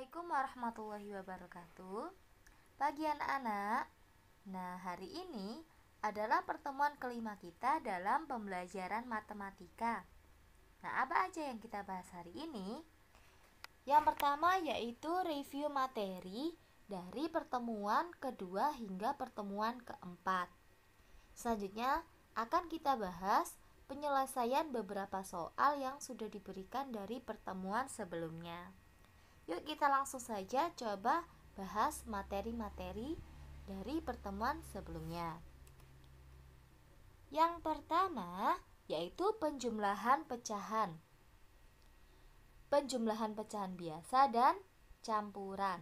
Assalamualaikum warahmatullahi wabarakatuh. Pagi anak-anak. Nah, hari ini adalah pertemuan kelima kita dalam pembelajaran matematika. Nah, apa aja yang kita bahas hari ini? Yang pertama yaitu review materi dari pertemuan kedua hingga pertemuan keempat. Selanjutnya akan kita bahas penyelesaian beberapa soal yang sudah diberikan dari pertemuan sebelumnya. Yuk kita langsung saja coba bahas materi-materi dari pertemuan sebelumnya. Yang pertama yaitu penjumlahan pecahan. Penjumlahan pecahan biasa dan campuran.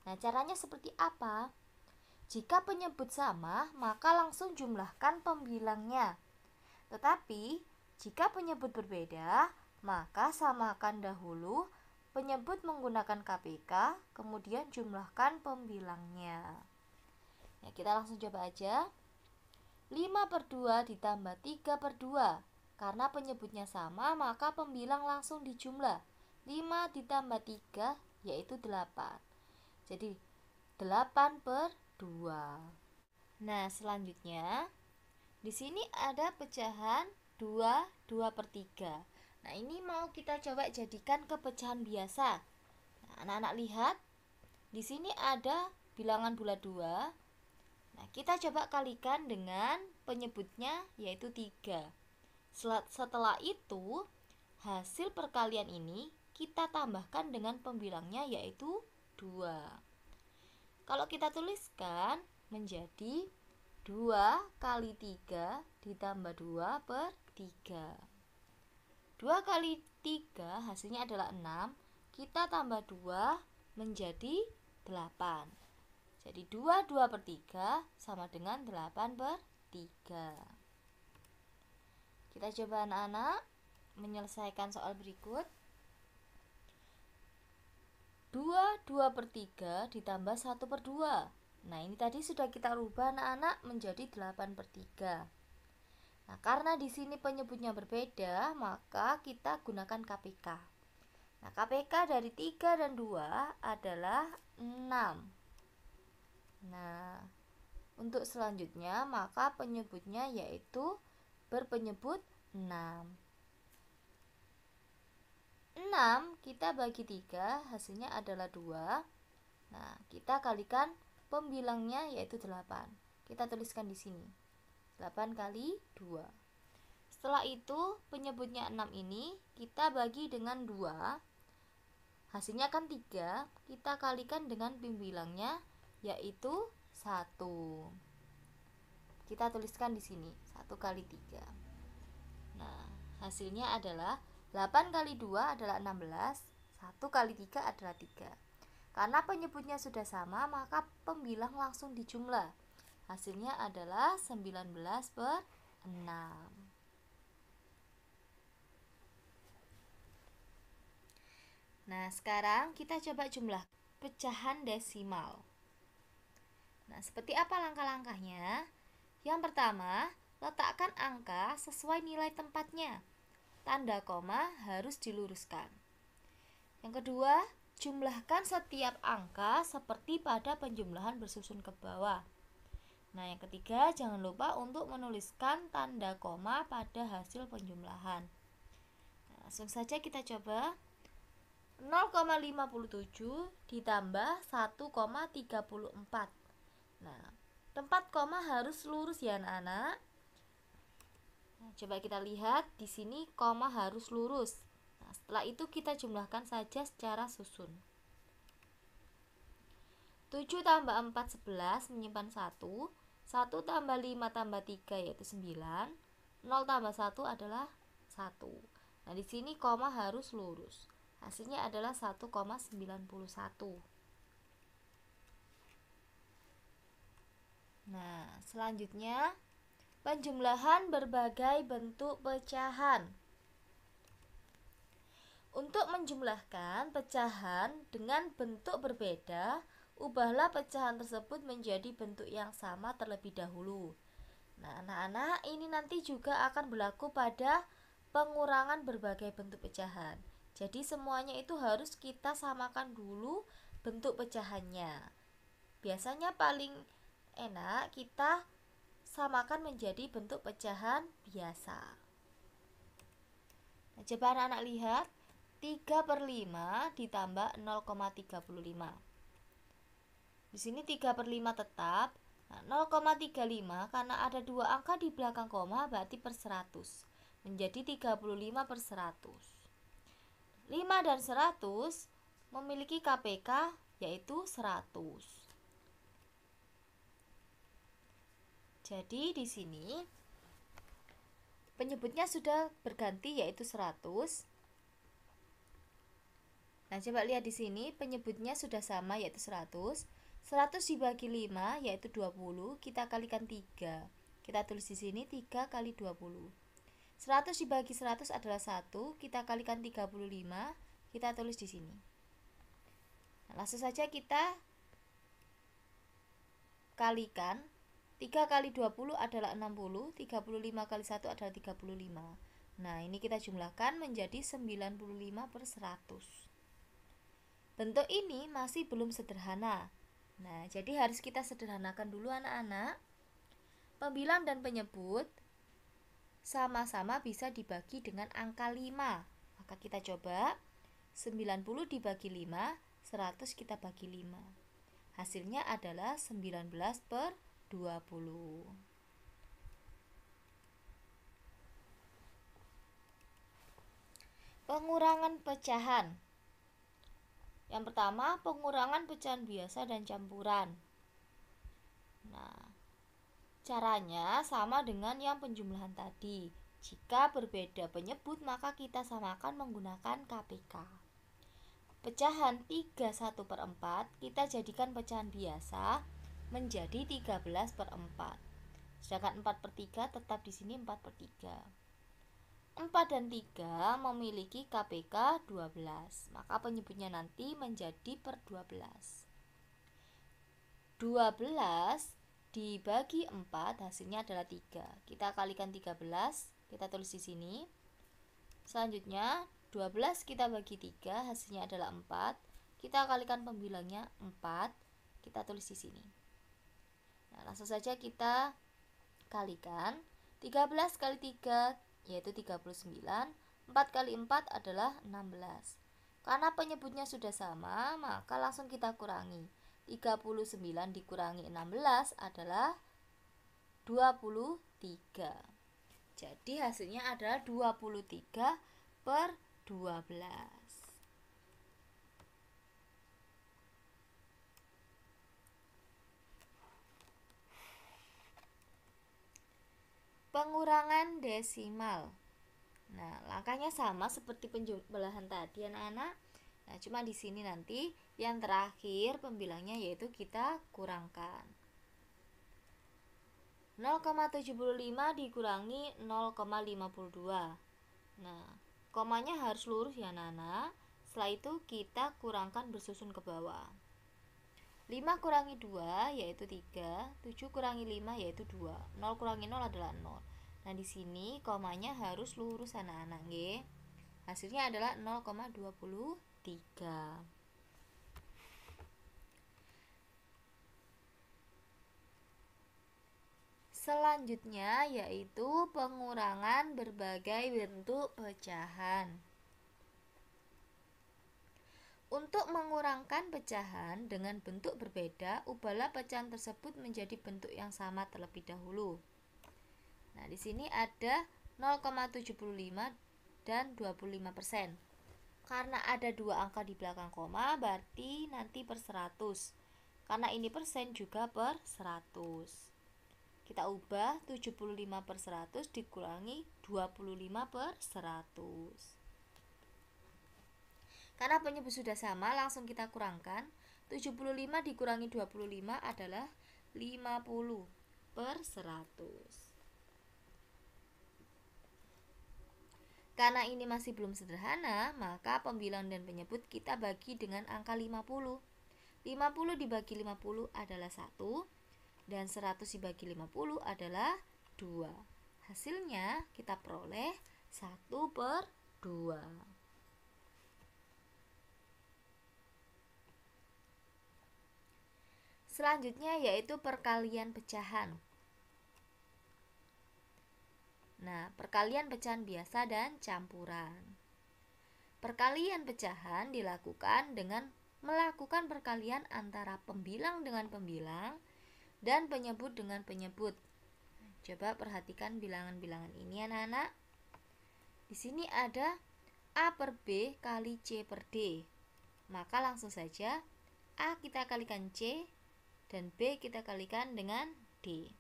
Nah, caranya seperti apa? Jika penyebut sama, maka langsung jumlahkan pembilangnya. Tetapi, jika penyebut berbeda, maka samakan dahulu penyebut menggunakan KPK, kemudian jumlahkan pembilangnya. Ya, kita langsung coba aja. 5/2 ditambah 3/2. Karena penyebutnya sama, maka pembilang langsung dijumlah. 5 ditambah 3 yaitu 8. Jadi 8/2. Nah, selanjutnya di sini ada pecahan 2/3. Nah, ini mau kita coba jadikan ke pecahan biasa. Nah, anak-anak lihat, di sini ada bilangan bulat 2. Nah, kita coba kalikan dengan penyebutnya yaitu 3. Setelah itu, hasil perkalian ini kita tambahkan dengan pembilangnya yaitu 2. Kalau kita tuliskan menjadi 2 kali 3 ditambah 2/3. 2 kali 3 hasilnya adalah 6. Kita tambah 2 menjadi 8. Jadi 2/3 sama dengan 8/3. Kita coba anak-anak menyelesaikan soal berikut. 2/3 ditambah 1/2. Nah, ini tadi sudah kita rubah anak-anak menjadi 8/3. Nah, karena di sini penyebutnya berbeda, maka kita gunakan KPK. Nah, KPK dari 3 dan 2 adalah 6. Nah, untuk selanjutnya maka penyebutnya yaitu berpenyebut 6. 6 kita bagi 3, hasilnya adalah 2. Nah, kita kalikan pembilangnya yaitu 8. Kita tuliskan di sini. 8 kali 2. Setelah itu penyebutnya 6 ini kita bagi dengan 2. Hasilnya kan 3. Kita kalikan dengan pembilangnya yaitu 1. Kita tuliskan di sini 1 kali 3. Nah, hasilnya adalah 8 kali 2 /adalah 16. 1 kali 3 adalah 3. Karena penyebutnya sudah sama, maka pembilang langsung dijumlah. Hasilnya adalah 19/6. Nah, sekarang kita coba jumlah pecahan desimal. Nah, seperti apa langkah-langkahnya? Yang pertama, letakkan angka sesuai nilai tempatnya. Tanda koma harus diluruskan. Yang kedua, jumlahkan setiap angka seperti pada penjumlahan bersusun ke bawah. Nah, yang ketiga, jangan lupa untuk menuliskan tanda koma pada hasil penjumlahan. Nah, langsung saja kita coba. 0,57 ditambah 1,34. Nah, tempat koma harus lurus ya anak-anak. Nah, coba kita lihat di sini koma harus lurus. Nah, setelah itu kita jumlahkan saja secara susun. 7 tambah 4 11 menyimpan 1. 1 tambah 5 tambah 3 yaitu 9. 0 tambah 1 adalah 1. Nah, di sini koma harus lurus. Hasilnya adalah 1,91. Nah, selanjutnya penjumlahan berbagai bentuk pecahan. Untuk menjumlahkan pecahan dengan bentuk berbeda, ubahlah pecahan tersebut menjadi bentuk yang sama terlebih dahulu. Nah, anak-anak, ini nanti juga akan berlaku pada pengurangan berbagai bentuk pecahan. Jadi semuanya itu harus kita samakan dulu bentuk pecahannya. Biasanya paling enak kita samakan menjadi bentuk pecahan biasa. Nah, coba anak-anak lihat, 3/5 ditambah 0,35. Di sini 3/5 tetap. Nah, 0,35 karena ada dua angka di belakang koma berarti per 100. Menjadi 35/100. 5 dan 100 memiliki KPK yaitu 100. Jadi di sini penyebutnya sudah berganti yaitu 100. Nah, coba lihat di sini penyebutnya sudah sama yaitu 100. 100 dibagi 5 yaitu 20, kita kalikan 3. Kita tulis di sini 3 kali 20. 100 dibagi 100 adalah 1, kita kalikan 35, kita tulis di sini. Nah, langsung saja kita kalikan. 3 kali 20 adalah 60, 35 kali 1 adalah 35. Nah, ini kita jumlahkan menjadi 95/100. Bentuk ini masih belum sederhana. Nah, jadi harus kita sederhanakan dulu anak-anak. Pembilang dan penyebut sama-sama bisa dibagi dengan angka 5. Maka kita coba 90 dibagi 5, 100 kita bagi 5. Hasilnya adalah 19/20. Pengurangan pecahan. Yang pertama, pengurangan pecahan biasa dan campuran. Nah, caranya sama dengan yang penjumlahan tadi. Jika berbeda penyebut, maka kita samakan menggunakan KPK. Pecahan 31/4 kita jadikan pecahan biasa menjadi 13/4. Sedangkan 4/3 tetap di sini 4/3. 4 dan 3 memiliki KPK 12, maka penyebutnya nanti menjadi per 12. 12 dibagi 4 hasilnya adalah 3. Kita kalikan 13, kita tulis di sini. Selanjutnya 12 kita bagi 3 hasilnya adalah 4. Kita kalikan pembilangnya 4, kita tulis di sini. Nah, langsung saja kita kalikan. 13 kali 3 yaitu 39, 4 kali 4 adalah 16. Karena penyebutnya sudah sama, maka langsung kita kurangi. 39 dikurangi 16 adalah 23. Jadi hasilnya adalah 23/12. Pengurangan desimal. Nah, langkahnya sama seperti penjumlahan tadi anak-anak. Nah, cuma di sini nanti yang terakhir pembilangnya yaitu kita kurangkan. 0,75 dikurangi 0,52. Nah, komanya harus lurus ya anak-anak. Setelah itu kita kurangkan bersusun ke bawah. 5 kurangi 2 yaitu 3, 7 kurangi 5 yaitu 2. 0 kurangi 0 adalah 0. Nah, di sini komanya harus lurus anak-anak nggih. Hasilnya adalah 0,23. Selanjutnya yaitu pengurangan berbagai bentuk pecahan. Untuk mengurangkan pecahan dengan bentuk berbeda, ubahlah pecahan tersebut menjadi bentuk yang sama terlebih dahulu. Nah, di sini ada 0,75 dan 25%. Karena ada dua angka di belakang koma, berarti nanti per 100. Karena ini persen juga per 100. Kita ubah 75/100 dikurangi 25/100. Karena penyebut sudah sama, langsung kita kurangkan. 75 dikurangi 25 adalah 50/100. Karena ini masih belum sederhana, maka pembilang dan penyebut kita bagi dengan angka 50. 50 dibagi 50 adalah 1, dan 100 dibagi 50 adalah 2. Hasilnya kita peroleh 1/2. Selanjutnya yaitu perkalian pecahan. Nah, perkalian pecahan biasa dan campuran. Perkalian pecahan dilakukan dengan melakukan perkalian antara pembilang dengan pembilang dan penyebut dengan penyebut. Coba perhatikan bilangan-bilangan ini anak-anak. Di sini ada A per B kali C per D. Maka langsung saja A kita kalikan C dan B kita kalikan dengan D.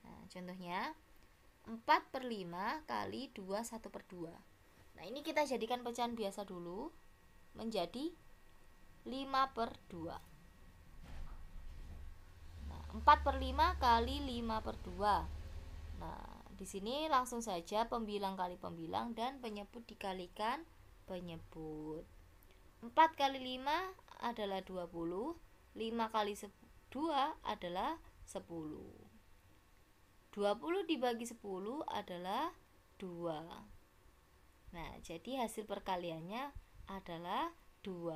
Nah, contohnya 4 per 5 kali 2 1 per 2. Nah, ini kita jadikan pecahan biasa dulu menjadi 5 per 2. Nah, 4 per 5 kali 5 per 2. Nah, di sini langsung saja pembilang kali pembilang dan penyebut dikalikan penyebut. 4 kali 5 adalah 20, 5 kali 2 adalah 10. 20 dibagi 10 adalah 2. Nah, jadi hasil perkaliannya adalah 2.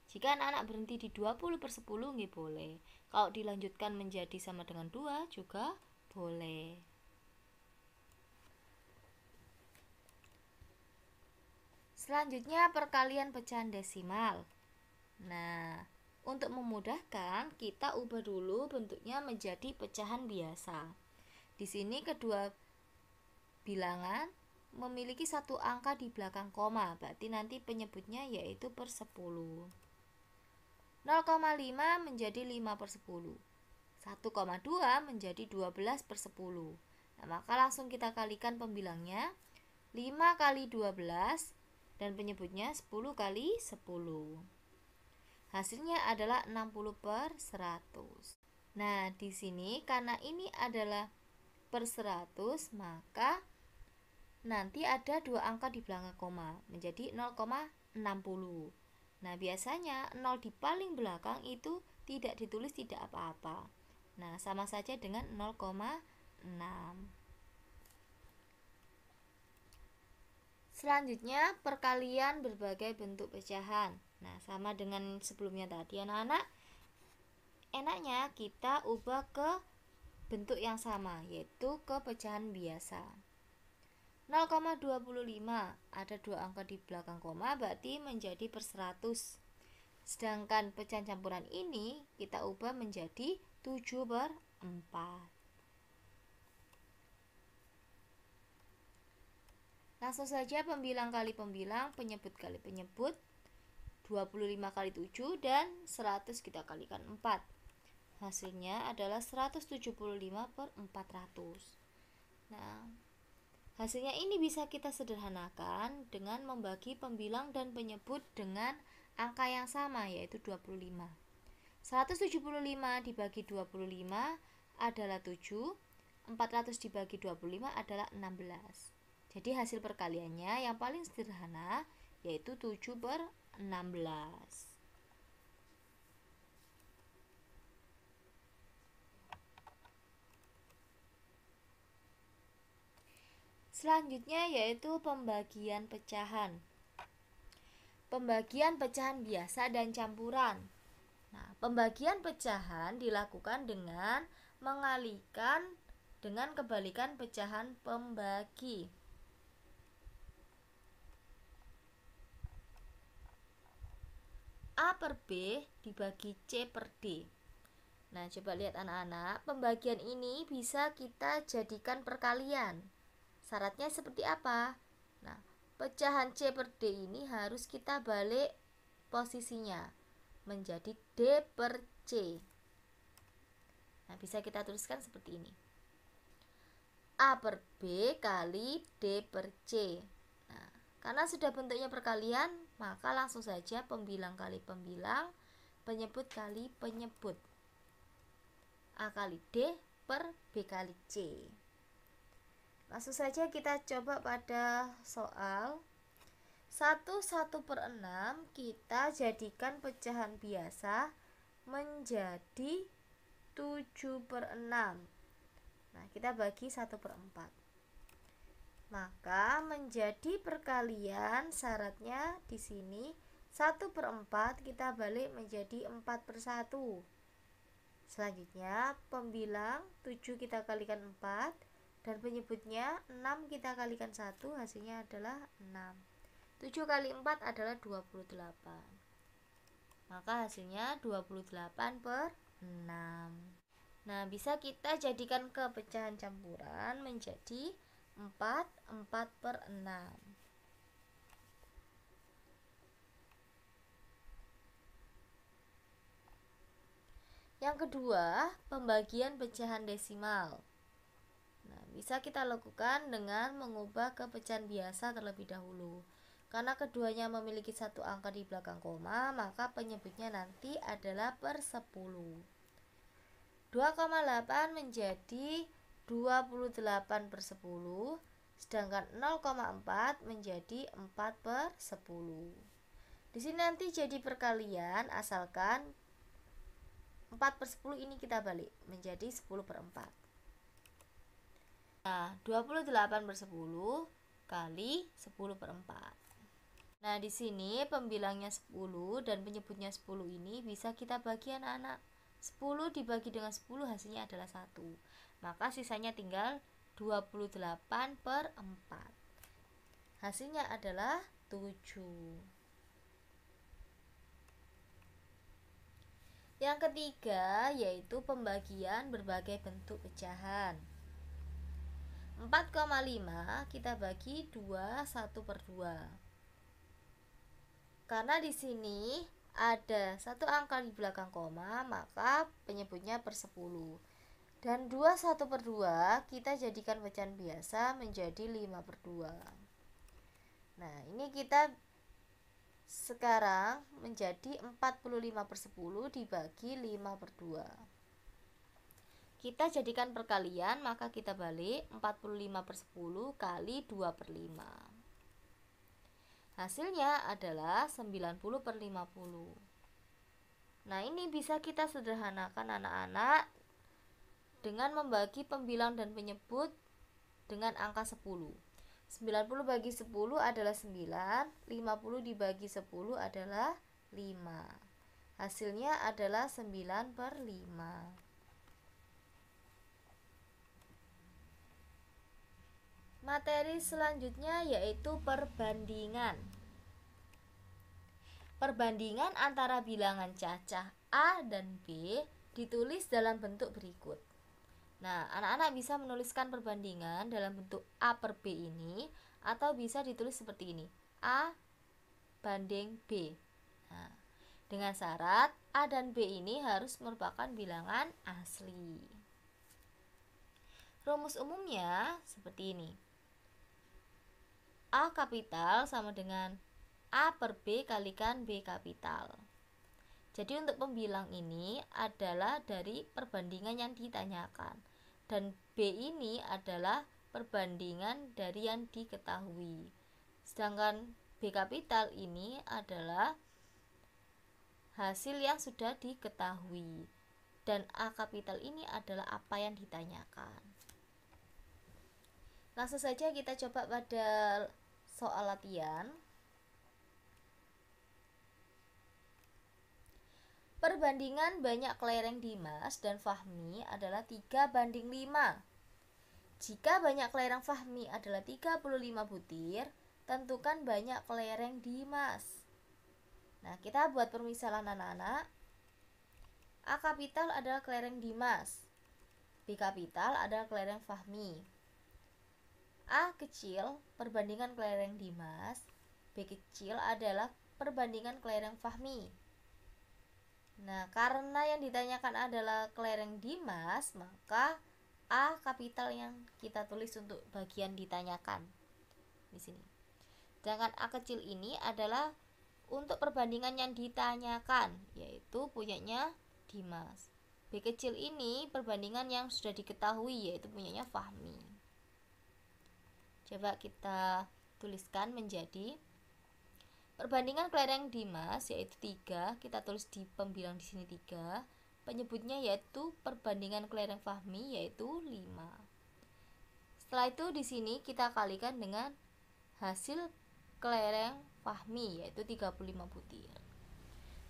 Jika anak-anak berhenti di 20 per 10 nggih boleh. Kalau dilanjutkan menjadi sama dengan 2 juga boleh. Selanjutnya perkalian pecahan desimal. Nah, untuk memudahkan kita ubah dulu bentuknya menjadi pecahan biasa. Di sini kedua bilangan memiliki satu angka di belakang koma, berarti nanti penyebutnya yaitu per 10. 0,5 menjadi 5 per 10. 1,2 menjadi 12 per 10. Nah, maka langsung kita kalikan pembilangnya. 5 kali 12 dan penyebutnya 10 kali 10. Hasilnya adalah 60 per 100. Nah, di sini karena ini adalah per 100, maka nanti ada dua angka di belakang koma menjadi 0,60. Nah, biasanya 0 di paling belakang itu tidak ditulis tidak apa-apa. Nah, sama saja dengan 0,6. Selanjutnya perkalian berbagai bentuk pecahan. Nah, sama dengan sebelumnya tadi anak-anak, enaknya kita ubah ke bentuk yang sama, yaitu ke pecahan biasa. 0,25 ada dua angka di belakang koma, berarti menjadi per 100. Sedangkan pecahan campuran ini kita ubah menjadi 7 per 4. Langsung saja pembilang kali pembilang, penyebut kali penyebut. 25 kali 7 dan 100 kita kalikan 4. Hasilnya adalah 175 per 400. Nah, hasilnya ini bisa kita sederhanakan dengan membagi pembilang dan penyebut dengan angka yang sama, yaitu 25. 175 dibagi 25 adalah 7, 400 dibagi 25 adalah 16. Jadi hasil perkaliannya yang paling sederhana yaitu 7 per 16. Selanjutnya yaitu pembagian pecahan. Pembagian pecahan biasa dan campuran. Nah, pembagian pecahan dilakukan dengan mengalihkan dengan kebalikan pecahan pembagi. A per B dibagi C per D. Nah, coba lihat anak-anak, pembagian ini bisa kita jadikan perkalian. Syaratnya seperti apa? Nah, pecahan C per D ini harus kita balik posisinya menjadi D per C. Nah, bisa kita tuliskan seperti ini. A per B kali D per C. Nah, karena sudah bentuknya perkalian, maka langsung saja pembilang kali pembilang, penyebut kali penyebut. A kali D per B kali C. Langsung saja kita coba pada soal 1 per 6 kita jadikan pecahan biasa menjadi 7 per 6. Nah, kita bagi 1 per 4. Maka menjadi perkalian syaratnya di sini 1/4 kita balik menjadi 4/1. Selanjutnya pembilang 7 kita kalikan 4 dan penyebutnya 6 kita kalikan 1, hasilnya adalah 6. 7 kali 4 adalah 28. Maka hasilnya 28/6. Nah, bisa kita jadikan ke pecahan campuran menjadi 4/6. Yang kedua, pembagian pecahan desimal. Nah, bisa kita lakukan dengan mengubah ke pecahan biasa terlebih dahulu. Karena keduanya memiliki satu angka di belakang koma, maka penyebutnya nanti adalah per 10. 2,8 menjadi 28/10, sedangkan 0,4 menjadi 4/10. Di sini nanti jadi perkalian, asalkan 4/10 ini kita balik menjadi 10/4. Nah, 28/10 kali 10/4. Nah, di sini pembilangnya 10 dan penyebutnya 10 ini bisa kita bagi anak-anak. 10 dibagi dengan 10 hasilnya adalah 1. Maka sisanya tinggal 28/4. Hasilnya adalah 7. Yang ketiga yaitu pembagian berbagai bentuk pecahan. 4,5 kita bagi 2 1/2. Karena di sini ada satu angka di belakang koma, maka penyebutnya per 10. Dan 2 1/2 kita jadikan pecahan biasa menjadi 5/2. Nah, ini kita sekarang menjadi 45/10 dibagi 5/2. Kita jadikan perkalian, maka kita balik 45/10 kali 2/5. Hasilnya adalah 90/50. Nah, ini bisa kita sederhanakan anak-anak dengan membagi pembilang dan penyebut dengan angka 10. 90 bagi 10 adalah 9, 50 dibagi 10 adalah 5. Hasilnya adalah 9/5. Materi selanjutnya yaitu perbandingan. Perbandingan antara bilangan cacah A dan B ditulis dalam bentuk berikut. Nah, anak-anak bisa menuliskan perbandingan dalam bentuk A per B ini, atau bisa ditulis seperti ini, A banding B. Nah, dengan syarat A dan B ini harus merupakan bilangan asli. Rumus umumnya seperti ini. A kapital sama dengan A per B kalikan B kapital. Jadi untuk pembilang ini adalah dari perbandingan yang ditanyakan, dan B ini adalah perbandingan dari yang diketahui. Sedangkan B kapital ini adalah hasil yang sudah diketahui, dan A kapital ini adalah apa yang ditanyakan. Langsung saja kita coba pada soal latihan. Perbandingan banyak kelereng Dimas dan Fahmi adalah 3/5. Jika banyak kelereng Fahmi adalah 35 butir, tentukan banyak kelereng Dimas. Nah, kita buat permisalan anak-anak. A kapital adalah kelereng Dimas, B kapital adalah kelereng Fahmi. A kecil perbandingan kelereng Dimas, B kecil adalah perbandingan kelereng Fahmi. Nah, karena yang ditanyakan adalah kelereng Dimas, maka A kapital yang kita tulis untuk bagian ditanyakan di sini. Sedangkan A kecil ini adalah untuk perbandingan yang ditanyakan, yaitu punyanya Dimas. B kecil ini perbandingan yang sudah diketahui, yaitu punyanya Fahmi. Coba kita tuliskan menjadi perbandingan kelereng Dimas yaitu 3, kita tulis di pembilang di sini 3. Penyebutnya yaitu perbandingan kelereng Fahmi yaitu 5. Setelah itu di sini kita kalikan dengan hasil kelereng Fahmi, yaitu 35 butir.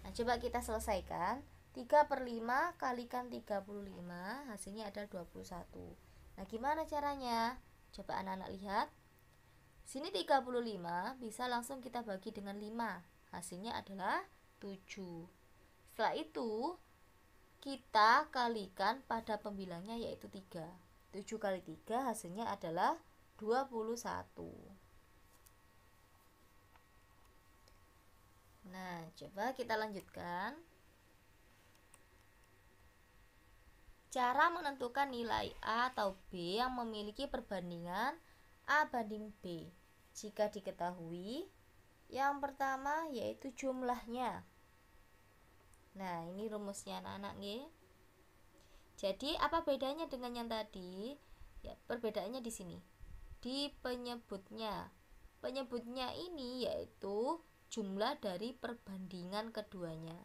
Nah, coba kita selesaikan. 3/5 kalikan 35, hasilnya adalah 21. Nah, gimana caranya? Coba anak-anak lihat. Sini 35 bisa langsung kita bagi dengan 5. Hasilnya adalah 7. Setelah itu kita kalikan pada pembilangnya yaitu 3. 7 kali 3 hasilnya adalah 21. Nah, coba kita lanjutkan. Cara menentukan nilai A atau B yang memiliki perbandingan A banding B. Jika diketahui, yang pertama yaitu jumlahnya. Nah, ini rumusnya anak-anak nggih. Jadi, apa bedanya dengan yang tadi? Ya, perbedaannya di sini. Di penyebutnya. Penyebutnya ini yaitu jumlah dari perbandingan keduanya.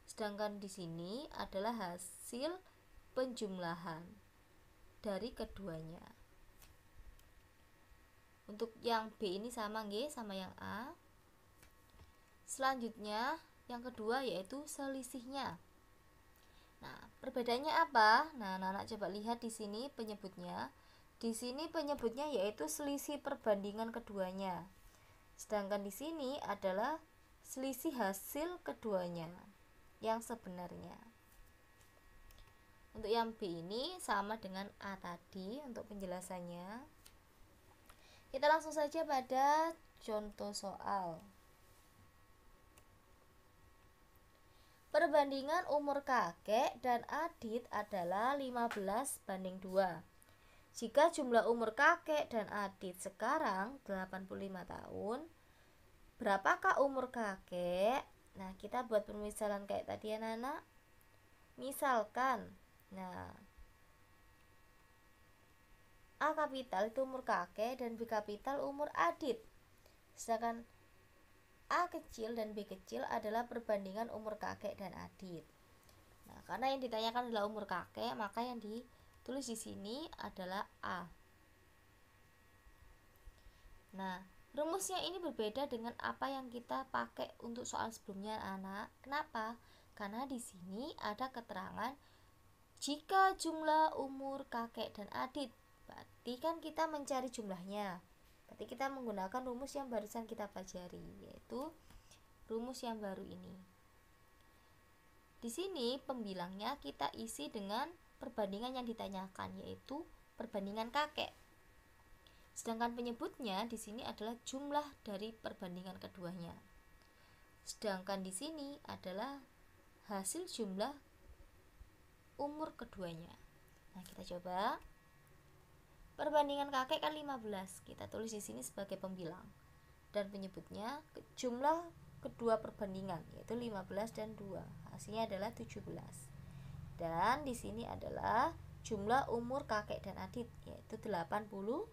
Sedangkan di sini adalah hasil penjumlahan dari keduanya. Untuk yang B ini sama nggih sama yang A. Selanjutnya yang kedua yaitu selisihnya. Nah, perbedaannya apa? Nah, anak-anak coba lihat di sini penyebutnya. Di sini penyebutnya yaitu selisih perbandingan keduanya. Sedangkan di sini adalah selisih hasil keduanya yang sebenarnya. Untuk yang B ini sama dengan A tadi untuk penjelasannya. Kita langsung saja pada contoh soal. Perbandingan umur kakek dan Adit adalah 15/2. Jika jumlah umur kakek dan Adit sekarang 85 tahun, berapakah umur kakek? Nah, kita buat permisalan kayak tadi ya, anak-anak. Misalkan, nah, A kapital itu umur kakek dan B kapital umur Adit. Sedangkan A kecil dan B kecil adalah perbandingan umur kakek dan Adit. Nah, karena yang ditanyakan adalah umur kakek, maka yang ditulis di sini adalah A. Nah, rumusnya ini berbeda dengan apa yang kita pakai untuk soal sebelumnya, anak. Kenapa? Karena di sini ada keterangan jika jumlah umur kakek dan Adit. Berarti kan kita mencari jumlahnya. Berarti kita menggunakan rumus yang barusan kita pelajari, yaitu rumus yang baru ini. Di sini pembilangnya kita isi dengan perbandingan yang ditanyakan, yaitu perbandingan kakek. Sedangkan penyebutnya di sini adalah jumlah dari perbandingan keduanya. Sedangkan di sini adalah hasil jumlah umur keduanya. Nah, kita coba. Perbandingan kakek kan 15. Kita tulis di sini sebagai pembilang. Dan penyebutnya jumlah kedua perbandingan yaitu 15 dan 2. Hasilnya adalah 17. Dan di sini adalah jumlah umur kakek dan Adit yaitu 85.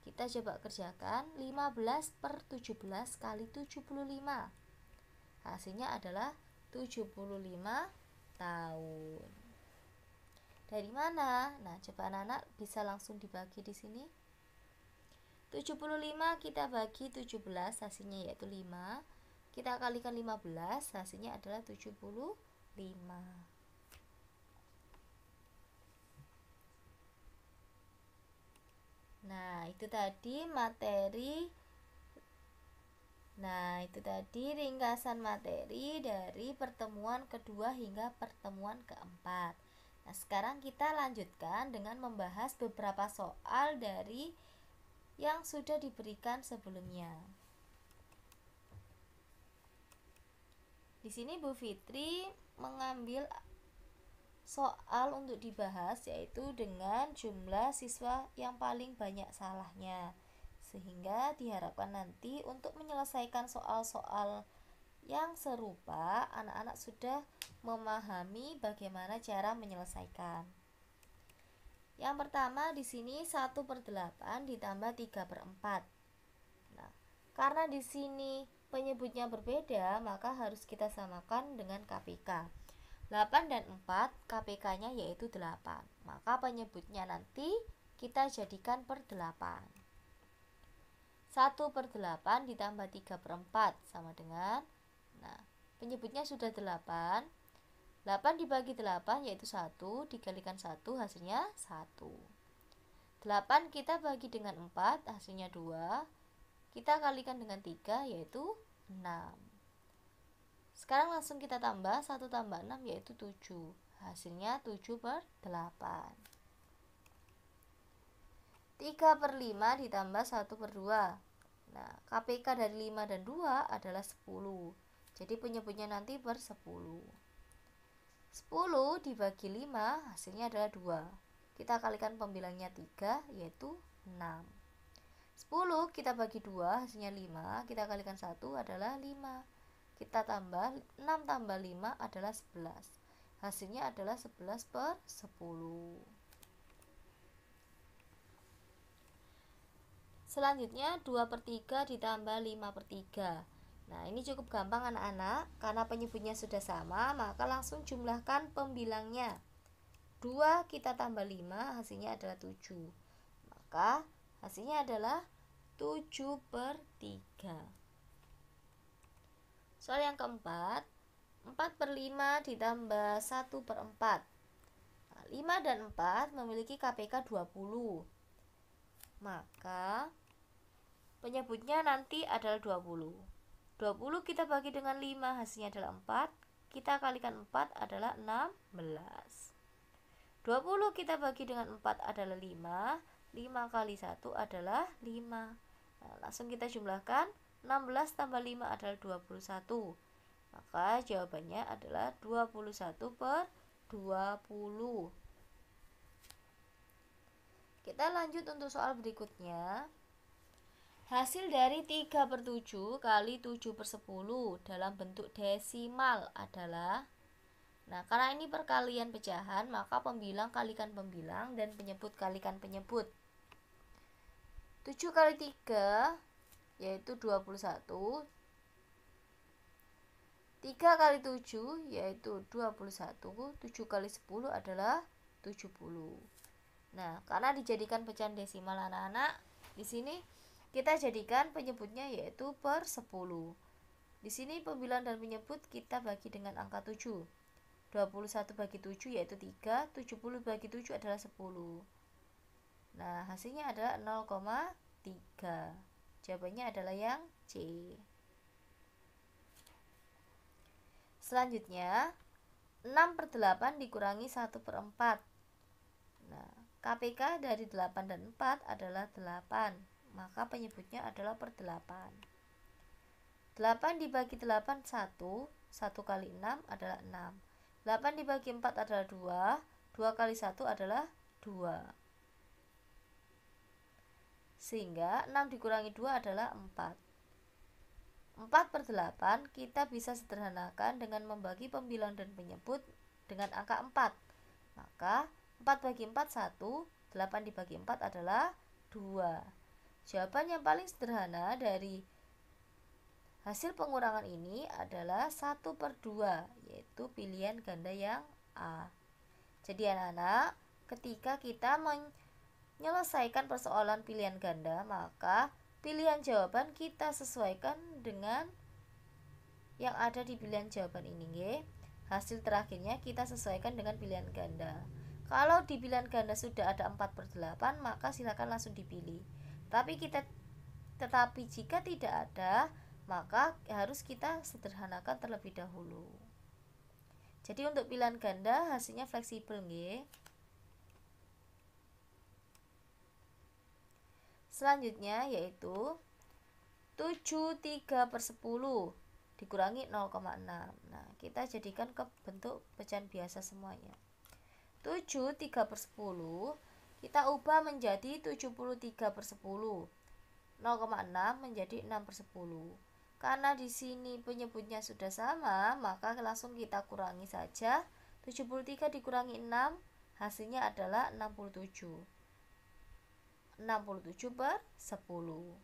Kita coba kerjakan 15/17 kali 75. Hasilnya adalah 75 tahun. Dari mana? Nah, coba anak-anak bisa langsung dibagi di sini. 75 kita bagi 17, hasilnya yaitu 5. Kita kalikan 15, hasilnya adalah 75. Nah, itu tadi ringkasan materi dari pertemuan kedua hingga pertemuan keempat. Nah, sekarang kita lanjutkan dengan membahas beberapa soal dari yang sudah diberikan sebelumnya. Di sini Bu Fitri mengambil soal untuk dibahas yaitu dengan jumlah siswa yang paling banyak salahnya. Sehingga diharapkan nanti untuk menyelesaikan soal-soal yang serupa, anak-anak sudah memahami bagaimana cara menyelesaikan. Yang pertama di sini 1/8 ditambah 3/4. Nah, karena di sini penyebutnya berbeda, maka harus kita samakan dengan KPK. 8 dan 4 KPK-nya yaitu 8. Maka penyebutnya nanti kita jadikan per 8. 1/8 ditambah 3/4 sama dengan, nah penyebutnya sudah 8. 8 dibagi 8 yaitu 1, dikalikan 1 hasilnya 1. 8 kita bagi dengan 4 hasilnya 2. Kita kalikan dengan 3 yaitu 6. Sekarang langsung kita tambah 1 tambah 6 yaitu 7. Hasilnya 7/8. 3/5 ditambah 1/2. Nah, KPK dari 5 dan 2 adalah 10. Jadi penyebutnya nanti per 10. 10 dibagi 5 hasilnya adalah 2. Kita kalikan pembilangnya 3 yaitu 6. 10 kita bagi 2 hasilnya 5. Kita kalikan 1 adalah 5. Kita tambah 6 tambah 5 adalah 11. Hasilnya adalah 11/10. Selanjutnya 2/3 ditambah 5/3. Nah, ini cukup gampang anak-anak. Karena penyebutnya sudah sama, maka langsung jumlahkan pembilangnya. 2 kita tambah 5 hasilnya adalah 7. Maka hasilnya adalah 7/3. Soal yang keempat, 4/5 ditambah 1/4. Nah, 5 dan 4 memiliki KPK 20. Maka penyebutnya nanti adalah 20. 20 kita bagi dengan 5 hasilnya adalah 4. Kita kalikan 4 adalah 16. 20 kita bagi dengan 4 adalah 5. 5 kali 1 adalah 5. Nah, langsung kita jumlahkan. 16 tambah 5 adalah 21. Maka jawabannya adalah 21/20. Kita lanjut untuk soal berikutnya. Hasil dari 3/7 kali 7/10 dalam bentuk desimal adalah, nah karena ini perkalian pecahan, maka pembilang kalikan pembilang dan penyebut kalikan penyebut. 7 kali 3 yaitu 21. 3 kali 7 yaitu 21. 7 kali 10 adalah 70. Nah, karena dijadikan pecahan desimal anak-anak, di sini kita jadikan penyebutnya yaitu per 10. Di sini pembilang dan penyebut kita bagi dengan angka 7. 21 bagi 7 yaitu 3, 70 bagi 7 adalah 10. Nah, hasilnya adalah 0,3. Jawabannya adalah yang C. Selanjutnya, 6/8 dikurangi 1/4. Nah, KPK dari 8 dan 4 adalah 8. Maka penyebutnya adalah per 8. 8 dibagi 8 1. 1 kali 6 adalah 6. 8 dibagi 4 adalah 2. 2 kali 1 adalah 2. Sehingga 6 dikurangi 2 adalah 4. 4/8 kita bisa sederhanakan dengan membagi pembilang dan penyebut dengan angka 4. Maka 4 bagi 4 1. 8 dibagi 4 adalah 2. Jawaban yang paling sederhana dari hasil pengurangan ini adalah 1/2, yaitu pilihan ganda yang A. Jadi anak-anak, ketika kita menyelesaikan persoalan pilihan ganda, maka pilihan jawaban kita sesuaikan dengan yang ada di pilihan jawaban ini. Hasil terakhirnya kita sesuaikan dengan pilihan ganda. Kalau di pilihan ganda sudah ada 4/8, maka silakan langsung dipilih. Tetapi jika tidak ada, maka harus kita sederhanakan terlebih dahulu. Jadi untuk pilihan ganda hasilnya fleksibel nggih. Selanjutnya yaitu 7 3/10 dikurangi 0,6. Nah, kita jadikan ke bentuk pecahan biasa semuanya. 7 3/10 kita ubah menjadi 73/10. 0,6 menjadi 6/10. Karena di sini penyebutnya sudah sama, maka langsung kita kurangi saja. 73 dikurangi 6 hasilnya adalah 67. 67/10.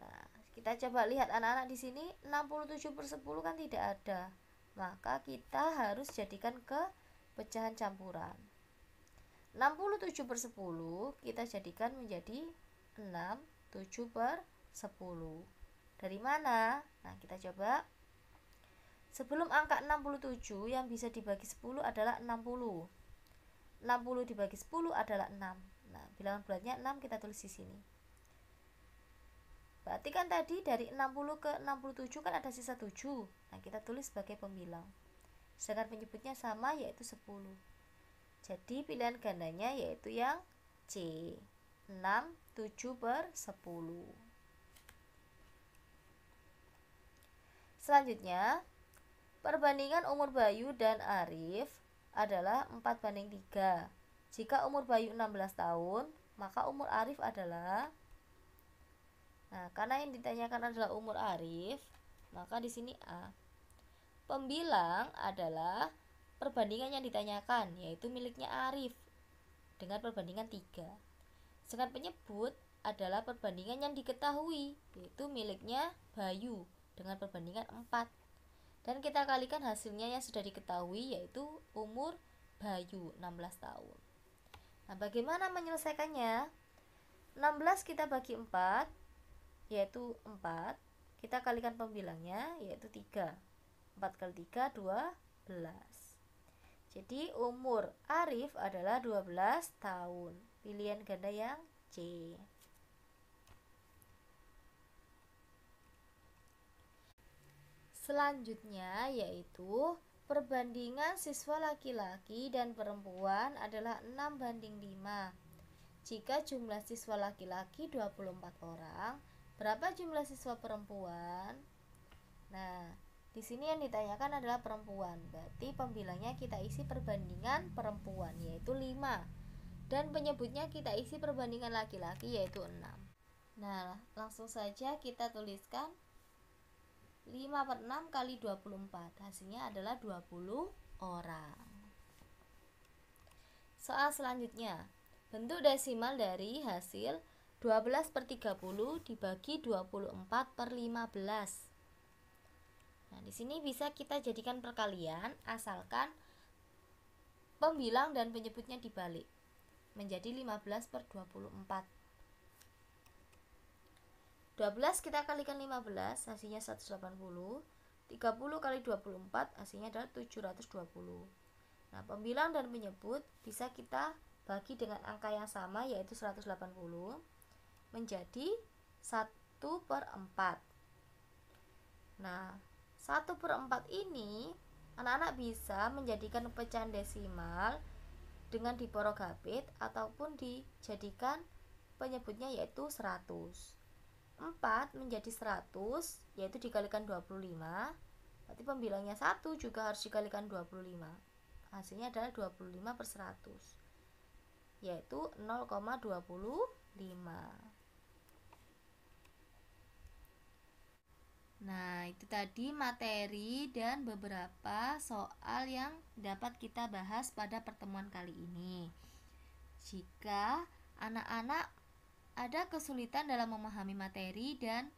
Nah, kita coba lihat anak-anak di sini 67/10 kan tidak ada. Maka kita harus jadikan ke pecahan campuran. 67/10 kita jadikan menjadi 6 7/10. 10. Dari mana? Nah, kita coba. Sebelum angka 67 yang bisa dibagi 10 adalah 60. 60 dibagi 10 adalah 6. Nah, bilangan bulatnya 6 kita tulis di sini. Berarti kan tadi dari 60 ke 67 kan ada sisa 7. Nah, kita tulis sebagai pembilang. Sedangkan penyebutnya sama yaitu 10. Jadi pilihan gandanya yaitu yang C. 6, 7 per 10. Selanjutnya, perbandingan umur Bayu dan Arif adalah 4:3. Jika umur Bayu 16 tahun, maka umur Arif adalah, nah, karena yang ditanyakan adalah umur Arif, maka di sini A. Pembilang adalah perbandingan yang ditanyakan, yaitu miliknya Arif dengan perbandingan 3. Sedangkan penyebut adalah perbandingan yang diketahui, yaitu miliknya Bayu dengan perbandingan 4. Dan kita kalikan hasilnya yang sudah diketahui, yaitu umur Bayu 16 tahun. Nah, bagaimana menyelesaikannya? 16 kita bagi 4, yaitu 4. Kita kalikan pembilangnya, yaitu 3. 4 kali 3, 12. Jadi umur Arif adalah 12 tahun. Pilihan ganda yang C. Selanjutnya yaitu perbandingan siswa laki-laki dan perempuan adalah 6:5. Jika jumlah siswa laki-laki 24 orang, berapa jumlah siswa perempuan? Nah, di sini yang ditanyakan adalah perempuan. Berarti pembilangnya kita isi perbandingan perempuan yaitu 5. Dan penyebutnya kita isi perbandingan laki-laki yaitu 6. Nah, langsung saja kita tuliskan 5/6 kali 24. Hasilnya adalah 20 orang. Soal selanjutnya, bentuk desimal dari hasil 12/30 dibagi 24/15. Nah, di sini bisa kita jadikan perkalian asalkan pembilang dan penyebutnya dibalik menjadi 15/24. 12 kita kalikan 15 hasilnya 180. 30 kali 24 hasilnya adalah 720. Nah, pembilang dan penyebut bisa kita bagi dengan angka yang sama yaitu 180 menjadi 1/4. Nah, 1/4 ini anak-anak bisa menjadikan pecahan desimal dengan diporogabit ataupun dijadikan penyebutnya yaitu 100. 4 menjadi 100 yaitu dikalikan 25. Berarti pembilangnya 1 juga harus dikalikan 25. Hasilnya adalah 25/100 yaitu 0,25. Nah, itu tadi materi dan beberapa soal yang dapat kita bahas pada pertemuan kali ini. Jika anak-anak ada kesulitan dalam memahami materi dan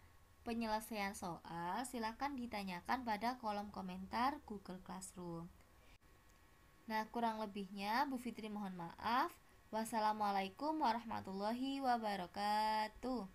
penyelesaian soal, silakan ditanyakan pada kolom komentar Google Classroom. Nah, kurang lebihnya Bu Fitri mohon maaf. Wassalamualaikum warahmatullahi wabarakatuh.